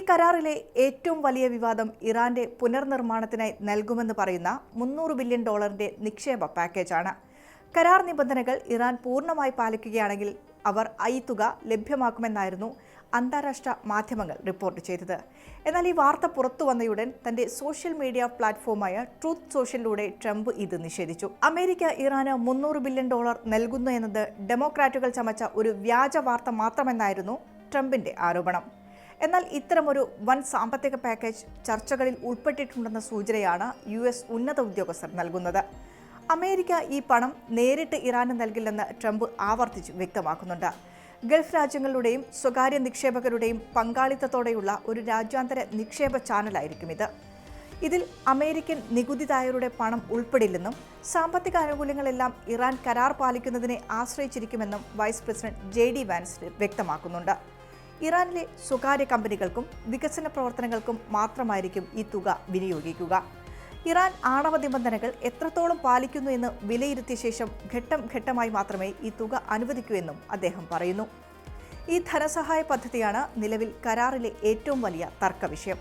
കരാറിലെ ഏറ്റവും വലിയ വിവാദം ഇറാന്റെ പുനർനിർമ്മാണത്തിനായി നൽകുമെന്ന് പറയുന്ന $300 ബില്യൺ നിക്ഷേപ പാക്കേജാണ്. കരാർ നിബന്ധനകൾ ഇറാൻ പൂർണ്ണമായി പാലിക്കുകയാണെങ്കിൽ അവർ ഈ തുക ലഭ്യമാക്കുമെന്നായിരുന്നു അന്താരാഷ്ട്ര മാധ്യമങ്ങൾ റിപ്പോർട്ട് ചെയ്തത്. എന്നാൽ ഈ വാർത്ത പുറത്തുവന്നയുടൻ തന്റെ സോഷ്യൽ മീഡിയ പ്ലാറ്റ്ഫോമായ ട്രൂത്ത് സോഷ്യലിലൂടെ ട്രംപ് ഇത് നിഷേധിച്ചു. അമേരിക്ക ഇറാന് $300 ബില്യൺ നൽകുന്നു എന്നത് ഡെമോക്രാറ്റുകൾ ചമച്ച ഒരു വ്യാജ വാർത്ത മാത്രമെന്നായിരുന്നു ട്രംപിന്റെ ആരോപണം. എന്നാൽ ഇത്തരമൊരു വൻ സാമ്പത്തിക പാക്കേജ് ചർച്ചകളിൽ ഉൾപ്പെട്ടിട്ടുണ്ടെന്ന സൂചനയാണ് US ഉന്നത ഉദ്യോഗസ്ഥർ നൽകുന്നത്. അമേരിക്ക ഈ പണം നേരിട്ട് ഇറാന് നൽകില്ലെന്ന് ട്രംപ് ആവർത്തിച്ച് വ്യക്തമാക്കുന്നുണ്ട്. ഗൾഫ് രാജ്യങ്ങളുടെയും സ്വകാര്യ നിക്ഷേപകരുടെയും പങ്കാളിത്തത്തോടെയുള്ള ഒരു രാജ്യാന്തര നിക്ഷേപ ചാനലായിരിക്കും ഇത്. ഇതിൽ അമേരിക്കൻ നികുതിദായകരുടെ പണം ഉൾപ്പെടില്ലെന്നും സാമ്പത്തിക ആനുകൂല്യങ്ങളെല്ലാം ഇറാൻ കരാർ പാലിക്കുന്നതിനെ ആശ്രയിച്ചിരിക്കുമെന്നും വൈസ് പ്രസിഡന്റ് JD വാൻസ് വ്യക്തമാക്കുന്നുണ്ട്. ഇറാനിലെ സ്വകാര്യ കമ്പനികൾക്കും വികസന പ്രവർത്തനങ്ങൾക്കും മാത്രമായിരിക്കും ഈ തുക വിനിയോഗിക്കുക. ഇറാൻ ആണവ നിബന്ധനകൾ എത്രത്തോളം പാലിക്കുന്നു എന്ന് വിലയിരുത്തിയ ശേഷം ഘട്ടം ഘട്ടമായി മാത്രമേ ഈ തുക അനുവദിക്കൂ എന്നും അദ്ദേഹം പറയുന്നു. ഈ ധനസഹായ പദ്ധതിയാണ് നിലവിൽ കരാറിലെ ഏറ്റവും വലിയ തർക്ക വിഷയം.